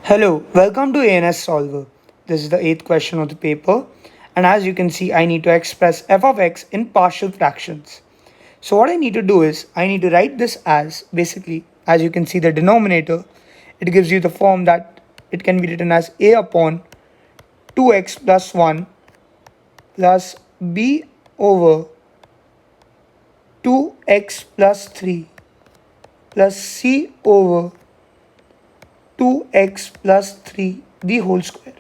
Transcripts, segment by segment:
Hello, welcome to ANS Solver. This is the eighth question of the paper, and as you can see, I need to express f of x in partial fractions. So, what I need to do is I need to write this as basically, as you can see, the denominator, it gives you the form that it can be written as a upon 2x plus 1 plus b over 2x plus 3 plus c over 2x plus 3 the whole square.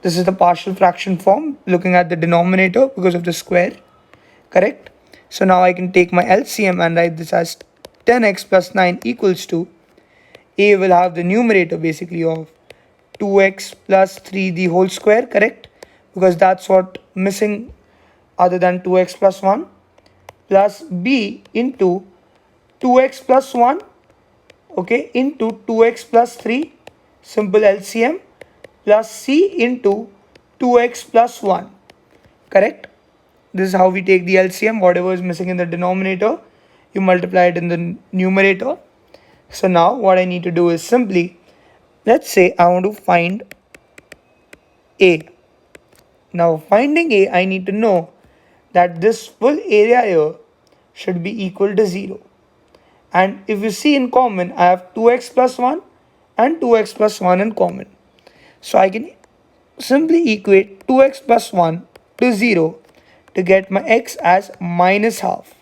This is the partial fraction form looking at the denominator because of the square, correct? So now I can take my LCM and write this as 10x plus 9 equals to, a will have the numerator basically of 2x plus 3 the whole square, correct? Because that's what missing other than 2x plus 1, plus b into 2x plus 1, okay, into 2x plus 3, simple LCM, plus c into 2x plus 1, correct? This is how we take the LCM. Whatever is missing in the denominator, you multiply it in the numerator. So now what I need to do is simply, let's say I want to find a. Now finding a, I need to know that this full area here should be equal to 0. And if you see in common, I have 2x plus 1 and 2x plus 1 in common. So I can simply equate 2x plus 1 to 0 to get my x as minus half.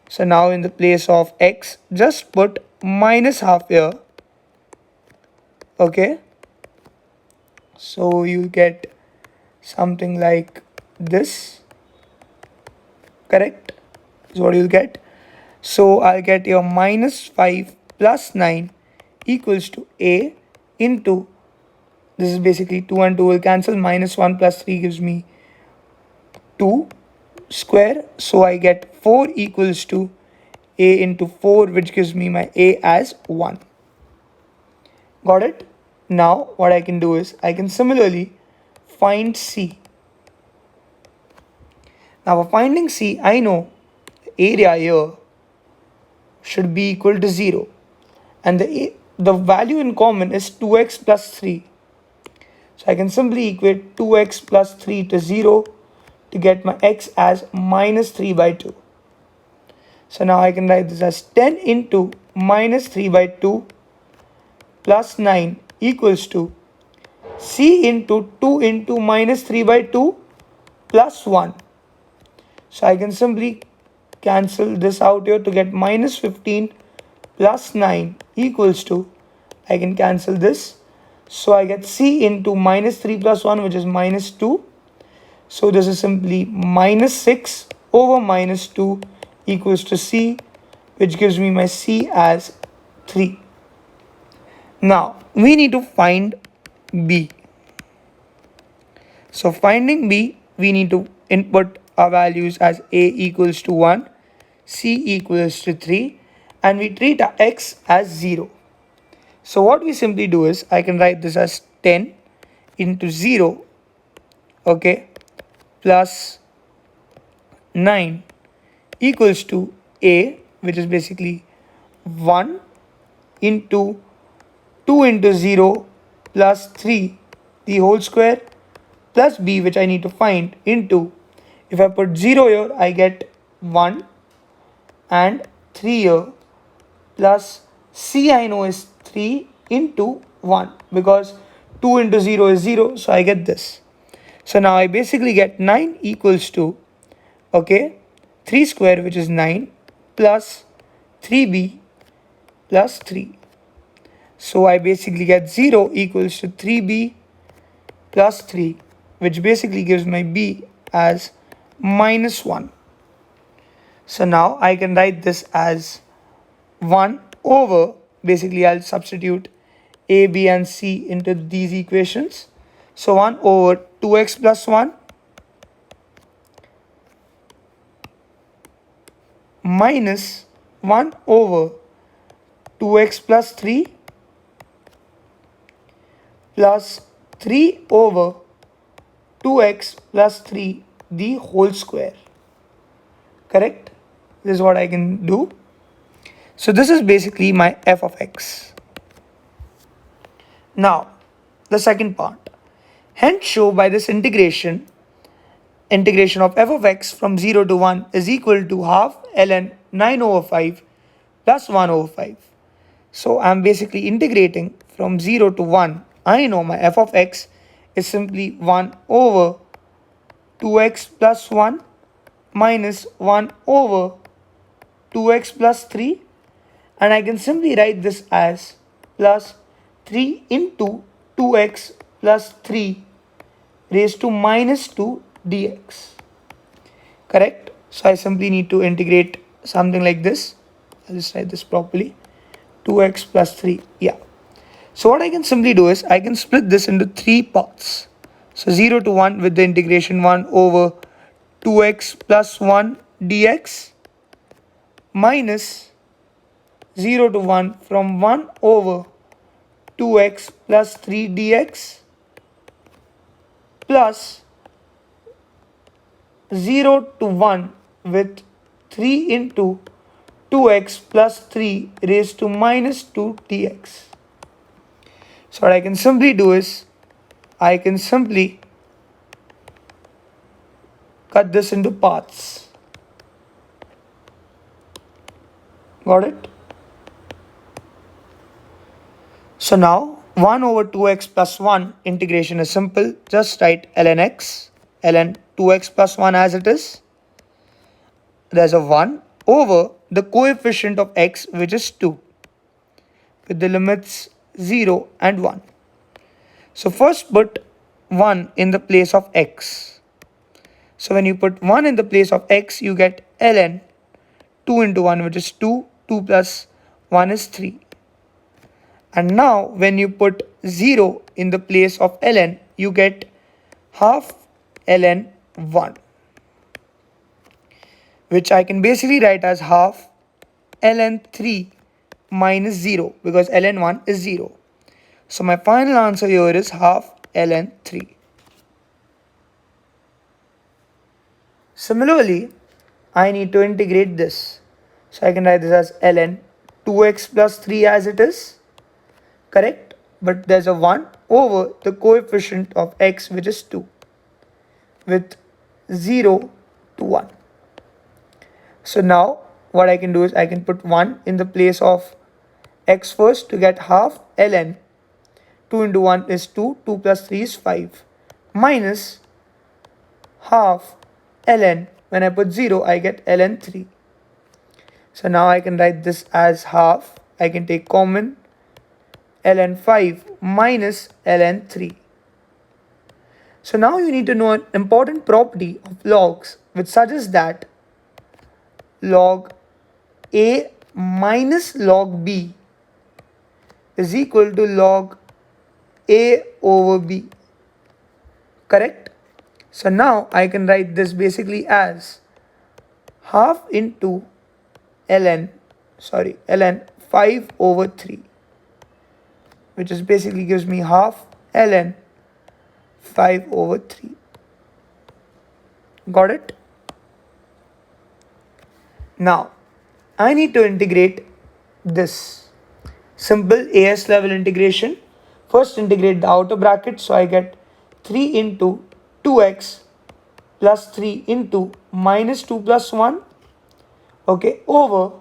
So now in the place of x, just put minus half here. Okay. So you get something like this. Correct? Is what you'll get. So I'll get your minus 5 plus 9 equals to a into, this is basically 2 and 2 will cancel, minus 1 plus 3 gives me 2 square. So I get 4 equals to a into 4, which gives me my a as 1. Got it? Now what I can do is I can similarly find c. Now for finding c, I know the area here should be equal to 0, and the value in common is 2x plus 3. So I can simply equate 2x plus 3 to 0 to get my x as minus 3 by 2. So now I can write this as 10 into minus 3 by 2 plus 9 equals to c into 2 into minus 3 by 2 plus 1. So I can simply cancel this out here to get minus 15 plus 9 equals to, I can cancel this. So I get c into minus 3 plus 1, which is minus 2. So this is simply minus 6 over minus 2 equals to c, which gives me my c as 3. Now we need to find b. So finding b, we need to input our values as a equals to 1, c equals to 3, and we treat our x as 0. So what we simply do is I can write this as 10 into 0, okay, plus 9 equals to a, which is basically 1 into 2 into 0 plus 3 the whole square, plus b, which I need to find, into, if I put 0 here, I get 1 and 3 here, plus c I know is 3 into 1, because 2 into 0 is 0, so I get this. So now I basically get 9 equals to, okay, 3 square, which is 9, plus 3b plus 3. So I basically get 0 equals to 3b plus 3, which basically gives my b as minus 1. So now I can write this as 1 over, basically I'll substitute a, b and c into these equations. So 1 over 2x plus 1 minus 1 over 2x plus 3 plus 3 over 2x plus 3 the whole square. Correct? This is what I can do. So this is basically my f of x. Now, the second part. Hence show by this integration of f of x from 0 to 1 is equal to half ln 9 over 5 plus 1 over 5. So I'm basically integrating from 0 to 1. I know my f of x is simply 1 over 2x plus 1 minus 1 over 2x plus 3, and I can simply write this as plus 3 into 2x plus 3 raised to minus 2 dx. Correct? So I simply need to integrate something like this. I'll just write this properly. 2x plus 3. Yeah. So what I can simply do is I can split this into 3 parts. So 0 to 1 with the integration 1 over 2x plus 1 dx minus 0 to 1 from 1 over 2x plus 3 dx plus 0 to 1 with 3 into 2x plus 3 raised to minus 2 dx. So what I can simply do is I can simply cut this into parts. Got it? So now 1 over 2x plus 1 integration is simple. Just write ln x, ln 2x plus 1 as it is. There's a 1 over the coefficient of x, which is 2, with the limits 0 and 1. So first put 1 in the place of x. So when you put 1 in the place of x, you get ln 2 into 1, which is 2. 2 plus 1 is 3. And now when you put 0 in the place of ln, you get half ln 1, which I can basically write as half ln 3 minus 0, because ln 1 is 0. So my final answer here is half ln 3. Similarly, I need to integrate this. So I can write this as ln 2x plus 3 as it is. Correct? But there's a 1 over the coefficient of x, which is 2, with 0 to 1. So now what I can do is I can put 1 in the place of x first to get half ln 2 into 1 is 2, 2 plus 3 is 5, minus half ln, when I put 0 I get ln 3. So now I can write this as half, I can take common, ln 5 minus ln 3. So now you need to know an important property of logs, which suggests that log a minus log b is equal to log a over b. Correct? So now I can write this basically as half into ln 5 over 3, which is basically gives me half ln 5 over 3. Got it? Now I need to integrate this. Simple AS level integration. First integrate the outer bracket, so I get 3 into 2x plus 3 into minus 2 plus 1, okay, over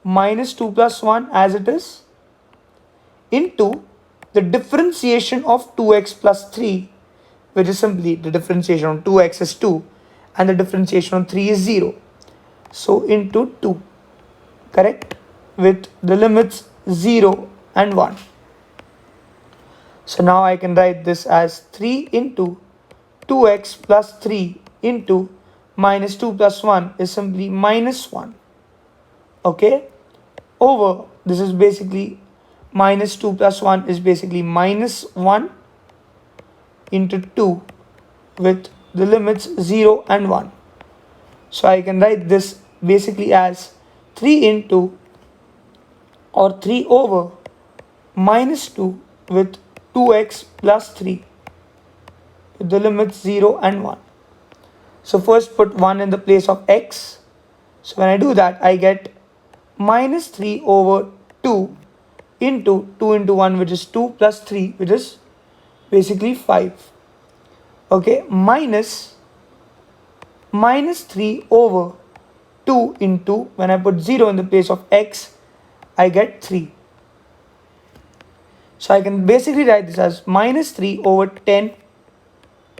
minus 2 plus 1 as it is, into the differentiation of 2x plus 3, which is simply the differentiation on 2x is 2 and the differentiation on 3 is 0. So into 2, correct, with the limits 0 and 1. So now I can write this as 3 into 2x plus 3 into minus 2 plus 1 is simply minus 1. Okay, over this is basically minus 2 plus 1 is basically minus 1 into 2 with the limits 0 and 1. So I can write this basically as 3 into or 3 over minus 2 with 2x plus 3 with the limits 0 and 1. So first put 1 in the place of x. So when I do that, I get minus 3 over 2 into 2 into 1, which is 2, plus 3, which is basically 5. Okay, minus 3 over 2 into, when I put 0 in the place of x, I get 3. So I can basically write this as minus 3 over 10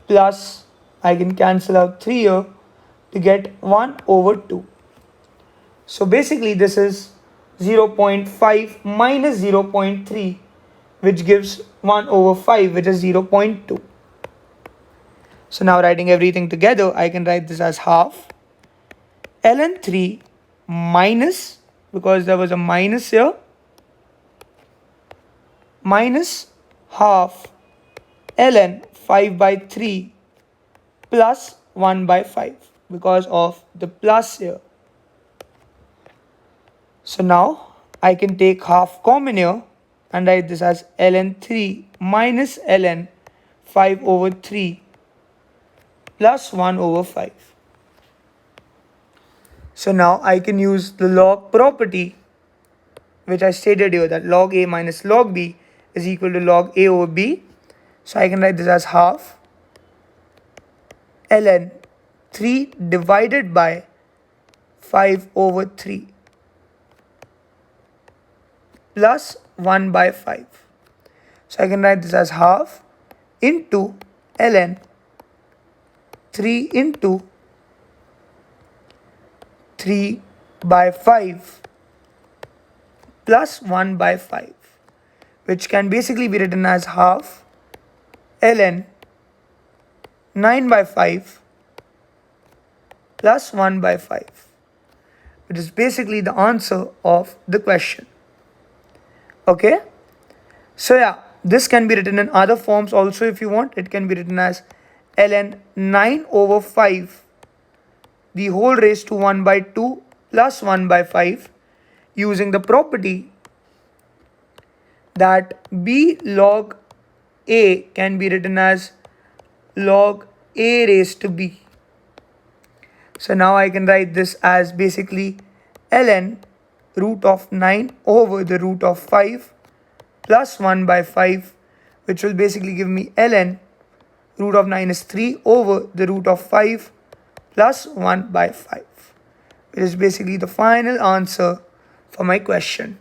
plus, I can cancel out 3 here to get 1 over 2. So basically this is 0.5 minus 0.3, which gives 1 over 5, which is 0.2. So now writing everything together, I can write this as half ln 3 minus, because there was a minus here, minus half ln 5 by 3 plus 1 by 5, because of the plus here. So now I can take half common here and write this as ln 3 minus ln 5 over 3 plus 1 over 5. So now I can use the log property, which I stated here, that log a minus log b is equal to log a over b. So I can write this as half ln 3 divided by 5 over 3 plus 1 by 5. So I can write this as half into ln 3 into 3 by 5 plus 1 by 5, which can basically be written as half ln 9 by 5 plus 1 by 5, which is basically the answer of the question. Okay, so yeah, this can be written in other forms also if you want. It can be written as ln 9 over 5 the whole raised to 1 by 2 plus 1 by 5, using the property that b log a can be written as log a raised to b. So now I can write this as basically ln root of 9 over the root of 5 plus 1 by 5, which will basically give me ln root of 9 is 3 over the root of 5 plus 1 by 5. It is basically the final answer for my question.